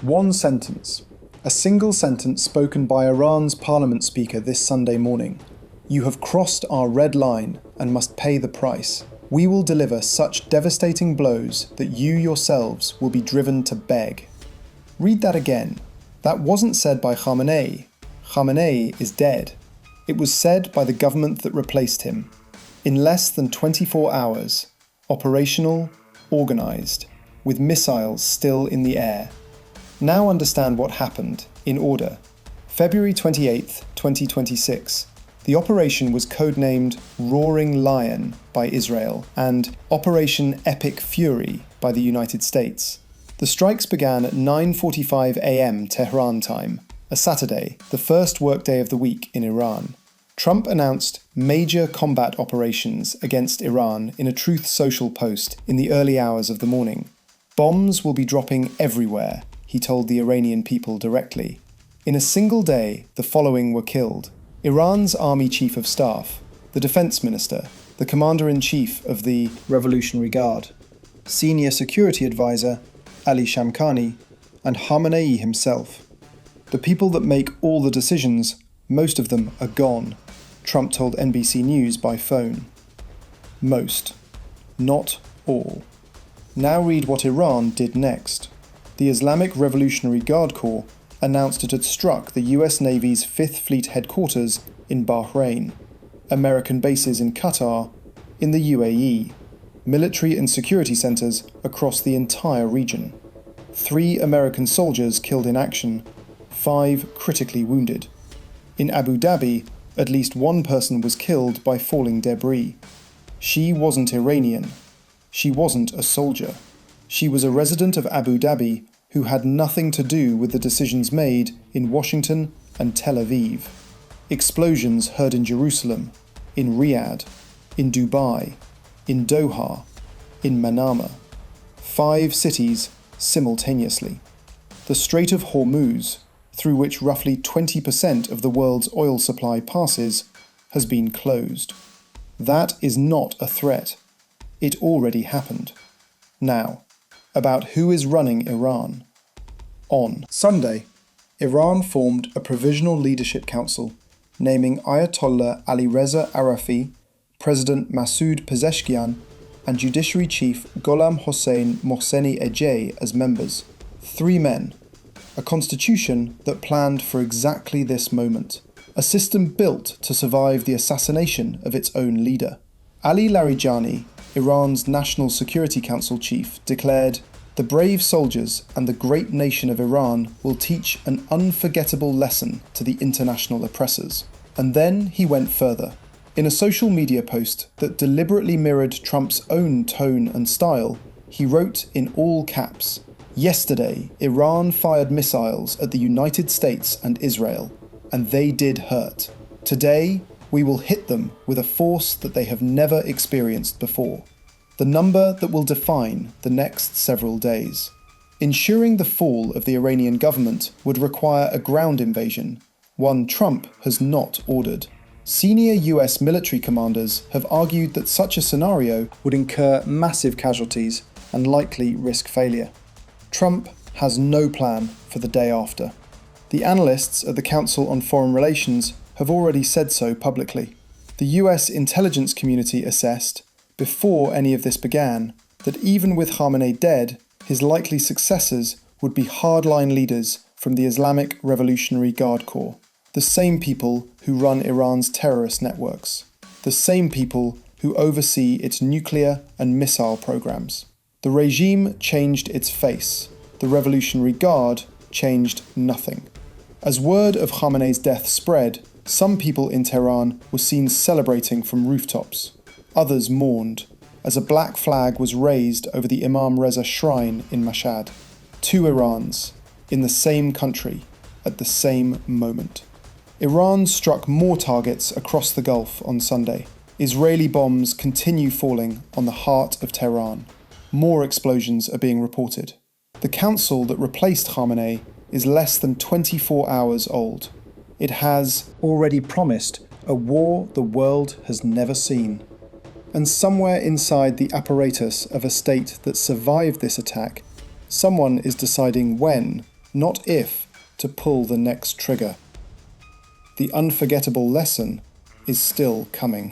One sentence. A single sentence spoken by Iran's parliament speaker this Sunday morning. You have crossed our red line and must pay the price. We will deliver such devastating blows that you yourselves will be driven to beg. Read that again. That wasn't said by Khamenei. Khamenei is dead. It was said by the government that replaced him. In less than 24 hours, operational, organised, with missiles still in the air. Now understand what happened, in order. February 28, 2026. The operation was codenamed Roaring Lion by Israel and Operation Epic Fury by the United States. The strikes began at 9:45 a.m. Tehran time, a Saturday, the first workday of the week in Iran. Trump announced major combat operations against Iran in a Truth Social post in the early hours of the morning. Bombs will be dropping everywhere, he told the Iranian people directly. In a single day, the following were killed: Iran's Army Chief of Staff, the Defense Minister, the Commander-in-Chief of the Revolutionary Guard, Senior Security Advisor Ali Shamkhani, and Khamenei himself. The people that make all the decisions, most of them are gone, Trump told NBC News by phone. Most. Not all. Now read what Iran did next. The Islamic Revolutionary Guard Corps announced it had struck the US Navy's 5th Fleet headquarters in Bahrain, American bases in Qatar, in the UAE, military and security centers across the entire region. 3 American soldiers killed in action, 5 critically wounded. In Abu Dhabi, at least 1 person was killed by falling debris. She wasn't Iranian. She wasn't a soldier. She was a resident of Abu Dhabi who had nothing to do with the decisions made in Washington and Tel Aviv. Explosions heard in Jerusalem, in Riyadh, in Dubai, in Doha, in Manama. 5 cities simultaneously. The Strait of Hormuz, through which roughly 20% of the world's oil supply passes, has been closed. That is not a threat. It already happened. Now, about who is running Iran. On Sunday, Iran formed a Provisional Leadership Council, naming Ayatollah Ali Reza Arafi, President Masoud Pezeshkian, and Judiciary Chief Gholam Hossein Mohseni Ejei as members. 3 men. A constitution that planned for exactly this moment. A system built to survive the assassination of its own leader. Ali Larijani, Iran's National Security Council chief, declared, "The brave soldiers and the great nation of Iran will teach an unforgettable lesson to the international oppressors." And then he went further. In a social media post that deliberately mirrored Trump's own tone and style, he wrote in all caps, "Yesterday, Iran fired missiles at the United States and Israel, and they did hurt. Today, we will hit them with a force that they have never experienced before. The number that will define the next several days." Ensuring the fall of the Iranian government would require a ground invasion, one Trump has not ordered. Senior US military commanders have argued that such a scenario would incur massive casualties and likely risk failure. Trump has no plan for the day after. The analysts at the Council on Foreign Relations have already said so publicly. The US intelligence community assessed, before any of this began, that even with Khamenei dead, his likely successors would be hardline leaders from the Islamic Revolutionary Guard Corps, the same people who run Iran's terrorist networks, the same people who oversee its nuclear and missile programs. The regime changed its face. The Revolutionary Guard changed nothing. As word of Khamenei's death spread, some people in Tehran were seen celebrating from rooftops. Others mourned, as a black flag was raised over the Imam Reza shrine in Mashhad. 2 Irans, in the same country, at the same moment. Iran struck more targets across the Gulf on Sunday. Israeli bombs continue falling on the heart of Tehran. More explosions are being reported. The council that replaced Khamenei is less than 24 hours old. It has already promised a war the world has never seen. And somewhere inside the apparatus of a state that survived this attack, someone is deciding when not if, to pull the next trigger. The unforgettable lesson is still coming.